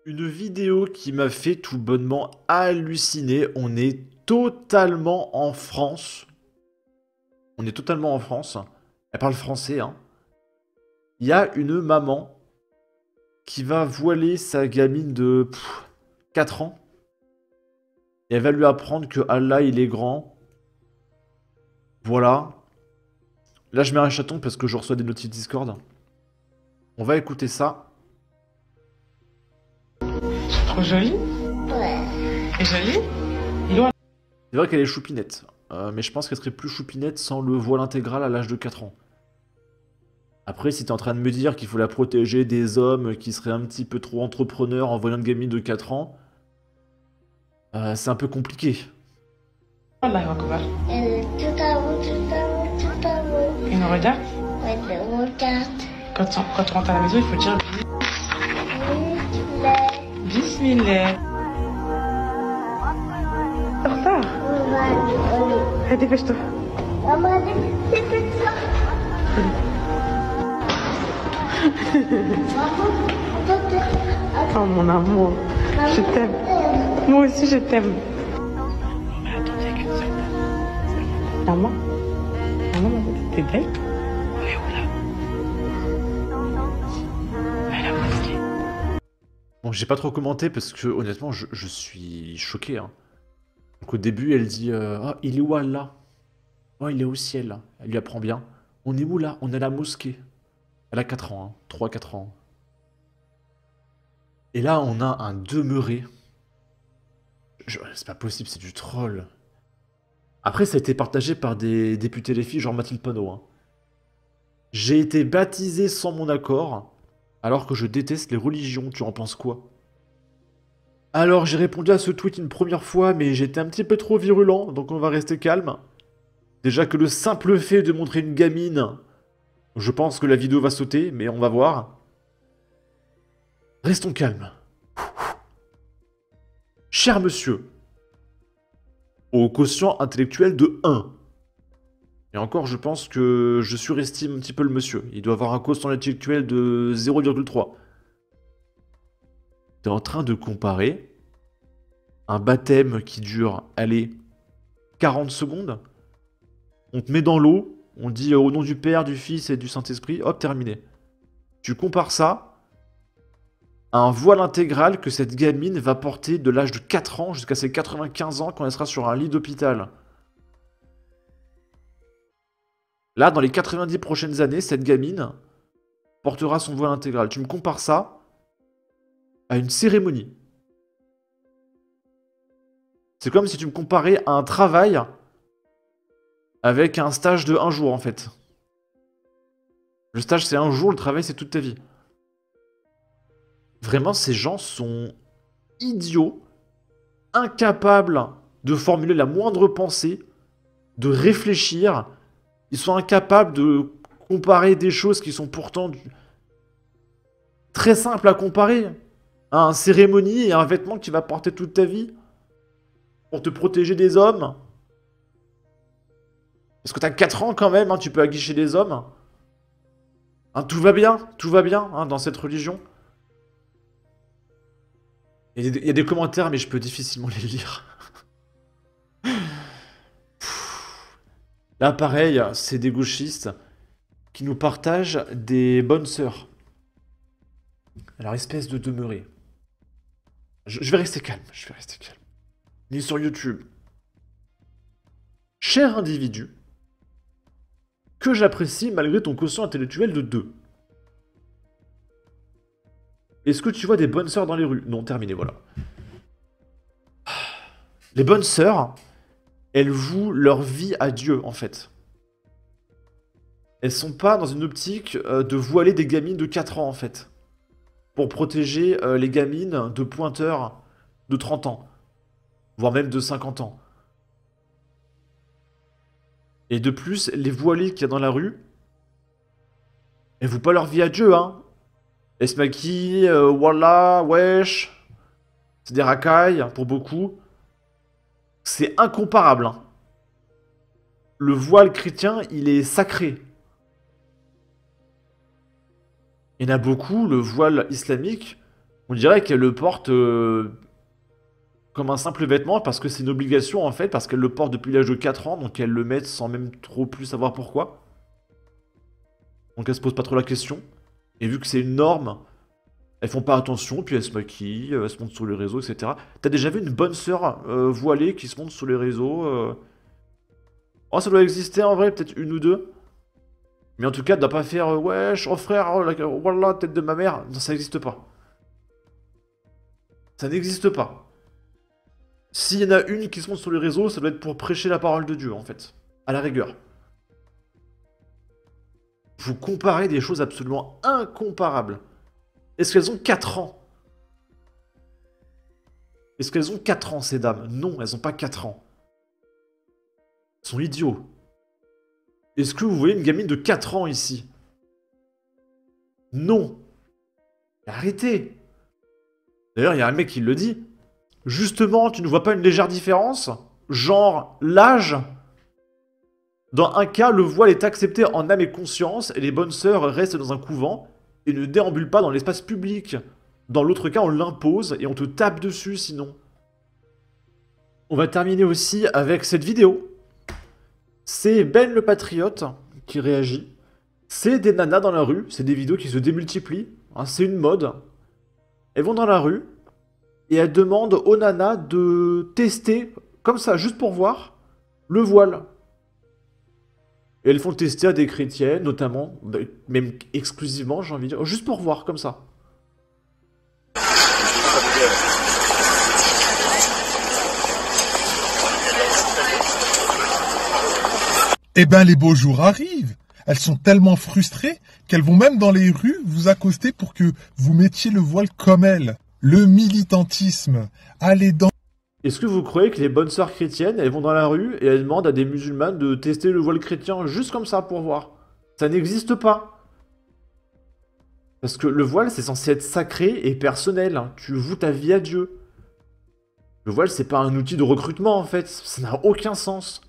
Une vidéo qui m'a fait tout bonnement halluciner. On est totalement en France. On est totalement en France. Elle parle français, hein. Il y a une maman qui va voiler sa gamine de 4 ans. Et elle va lui apprendre que Allah, il est grand. Voilà. Là, je mets un chaton parce que je reçois des notifs Discord. On va écouter ça. Trop jolie. Ouais. Et jolie. Il doit... C'est vrai qu'elle est choupinette. Mais je pense qu'elle serait plus choupinette sans le voile intégral à l'âge de 4 ans. Après, si t'es en train de me dire qu'il faut la protéger des hommes qui seraient un petit peu trop entrepreneurs en voyant une gamine de 4 ans, c'est un peu compliqué. Wallahi Akbar. Tout à vous, tout à vous, tout à vous. Il nous regarde. Ouais, je regarde. Quand tu rentres à la maison, il faut dire Oui, Bismillah. En retard. on va Allez, dépêche-toi. Maman, c'est ça. Oh mon amour. Je t'aime. Moi aussi, je t'aime. Mais attends, il y a qu'une seule. Maman. Maman, t'es belle. Elle est où là? Elle a mosquée. Bon, j'ai pas trop commenté parce que honnêtement, je suis choqué, hein. Donc au début, elle dit Ah, il est où Allah? Oh, il est au ciel. Elle lui apprend bien. On est où là? On est à la mosquée. Elle a 4 ans, hein. 3-4 ans. Et là, on a un demeuré. C'est pas possible, c'est du troll. Après, ça a été partagé par des députés les filles, genre Mathilde Panot, hein. J'ai été baptisé sans mon accord, alors que je déteste les religions. Tu en penses quoi? Alors, j'ai répondu à ce tweet une première fois, mais j'étais un petit peu trop virulent, donc on va rester calme. Déjà que le simple fait de montrer une gamine, je pense que la vidéo va sauter, mais on va voir. Restons calmes. Cher monsieur, au quotient intellectuel de 1. Et encore, je pense que je surestime un petit peu le monsieur. Il doit avoir un quotient intellectuel de 0,3. T'es en train de comparer un baptême qui dure, allez, 40 secondes. On te met dans l'eau, on dit au nom du Père, du Fils et du Saint-Esprit, hop, terminé. Tu compares ça à un voile intégral que cette gamine va porter de l'âge de 4 ans jusqu'à ses 95 ans quand elle sera sur un lit d'hôpital. Là, dans les 90 prochaines années, cette gamine portera son voile intégral. Tu me compares ça à une cérémonie. C'est comme si tu me comparais à un travail avec un stage de 1 jour, en fait. Le stage, c'est 1 jour, le travail, c'est toute ta vie. Vraiment, ces gens sont idiots, incapables de formuler la moindre pensée, de réfléchir. Ils sont incapables de comparer des choses qui sont pourtant très simples à comparer. Un cérémonie et un vêtement que tu vas porter toute ta vie pour te protéger des hommes. Parce que t'as 4 ans quand même, hein, tu peux aguicher des hommes. Hein, tout va bien hein, dans cette religion. Il y a des commentaires, mais je peux difficilement les lire. Là, pareil, c'est des gauchistes qui nous partagent des bonnes sœurs. Alors, espèce de demeuré. Je vais rester calme, je vais rester calme. Ni sur YouTube. Cher individu, que j'apprécie malgré ton quotient intellectuel de 2. Est-ce que tu vois des bonnes sœurs dans les rues? Non, terminé, voilà. Les bonnes sœurs, elles vouent leur vie à Dieu, en fait. Elles sont pas dans une optique de voiler des gamines de 4 ans, en fait. Pour protéger les gamines de pointeurs de 30 ans. Voire même de 50 ans. Et de plus, les voilées qu'il y a dans la rue, elles vouent pas leur vie à Dieu, hein. Elles se maquillent, voilà, wesh. C'est des racailles, pour beaucoup. C'est incomparable, hein. Le voile chrétien, il est sacré. Il y en a beaucoup, le voile islamique, On dirait qu'elle le porte comme un simple vêtement parce que c'est une obligation en fait, parce qu'elle le porte depuis l'âge de 4 ans, donc elle le met sans même trop plus savoir pourquoi. Donc elle se pose pas trop la question. Et vu que c'est une norme, elles font pas attention, puis elles se maquillent, elles se montrent sur les réseaux, etc. T'as déjà vu une bonne sœur voilée qui se montre sur les réseaux Oh, ça doit exister en vrai, peut-être une ou deux. Mais en tout cas, elle doit pas faire wesh, oh frère, oh, voilà, tête de ma mère. Non, ça n'existe pas. Ça n'existe pas. S'il y en a une qui se montre sur les réseaux, ça doit être pour prêcher la parole de Dieu, en fait. À la rigueur. Vous comparez des choses absolument incomparables. Est-ce qu'elles ont 4 ans? Est-ce qu'elles ont 4 ans, ces dames? Non, elles ont pas 4 ans. Elles sont idiots. Est-ce que vous voyez une gamine de 4 ans ici? Non. Arrêtez. D'ailleurs, il y a un mec qui le dit. Justement, tu ne vois pas une légère différence? Genre, l'âge? Dans un cas, le voile est accepté en âme et conscience, et les bonnes sœurs restent dans un couvent, et ne déambulent pas dans l'espace public. Dans l'autre cas, on l'impose, et on te tape dessus sinon. On va terminer aussi avec cette vidéo. C'est Ben le Patriote qui réagit. C'est des nanas dans la rue, c'est des vidéos qui se démultiplient, hein, c'est une mode. Elles vont dans la rue, et elles demandent aux nanas de tester, comme ça, juste pour voir, le voile. Et elles font le tester à des chrétiennes, notamment, même exclusivement, j'ai envie de dire, juste pour voir, comme ça. Eh ben, les beaux jours arrivent. Elles sont tellement frustrées qu'elles vont même dans les rues vous accoster pour que vous mettiez le voile comme elles. Le militantisme. Allez dans... Est-ce que vous croyez que les bonnes sœurs chrétiennes, elles vont dans la rue et elles demandent à des musulmanes de tester le voile chrétien juste comme ça pour voir? Ça n'existe pas. Parce que le voile, c'est censé être sacré et personnel. Hein. Tu voues ta vie à Dieu. Le voile, c'est pas un outil de recrutement en fait. Ça n'a aucun sens.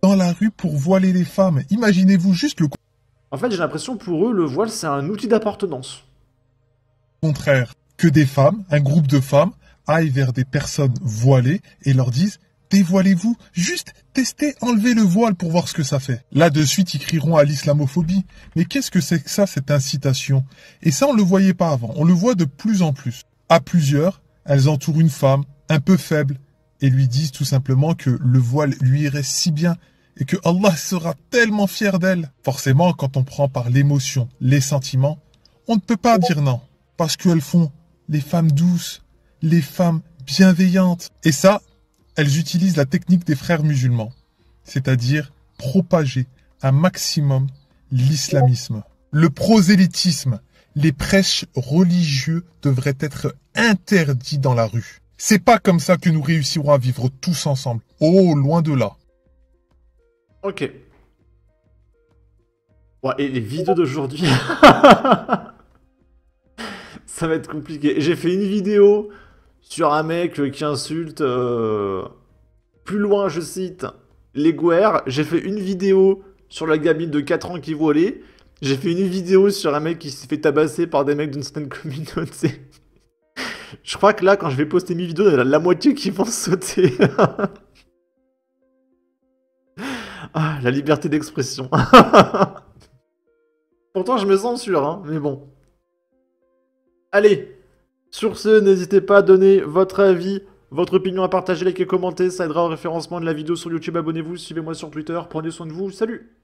Dans la rue pour voiler les femmes. Imaginez-vous juste le En fait, j'ai l'impression pour eux, le voile, c'est un outil d'appartenance. contraire. Que des femmes, un groupe de femmes, aillent vers des personnes voilées et leur disent « Dévoilez-vous, juste testez, enlevez le voile pour voir ce que ça fait. » Là, de suite, ils crieront à l'islamophobie. Mais qu'est-ce que c'est que ça, cette incitation? Et ça, on ne le voyait pas avant. On le voit de plus en plus. À plusieurs, elles entourent une femme un peu faible et lui disent tout simplement que le voile lui irait si bien et que Allah sera tellement fier d'elle. Forcément, quand on prend par l'émotion, les sentiments, on ne peut pas dire non. Parce qu'elles font les femmes douces, les femmes bienveillantes. Et ça, elles utilisent la technique des frères musulmans. C'est-à-dire propager un maximum l'islamisme. Le prosélytisme, les prêches religieux devraient être interdits dans la rue. C'est pas comme ça que nous réussirons à vivre tous ensemble. Oh, loin de là. Ok. Ouais, et les vidéos d'aujourd'hui... Ça va être compliqué. J'ai fait une vidéo sur un mec qui insulte... Plus loin, je cite, les Guer. J'ai fait une vidéo sur la gamine de 4 ans qui volait. J'ai fait une vidéo sur un mec qui s'est fait tabasser par des mecs d'une certaine communauté. Je crois que là, quand je vais poster mes vidéos, il y en a la moitié qui vont sauter. Ah, la liberté d'expression. Pourtant, je me censure, hein, mais bon. Allez, sur ce, n'hésitez pas à donner votre avis, votre opinion, à partager, liker, commenter, ça aidera au référencement de la vidéo sur YouTube. Abonnez-vous, suivez-moi sur Twitter, prenez soin de vous, salut!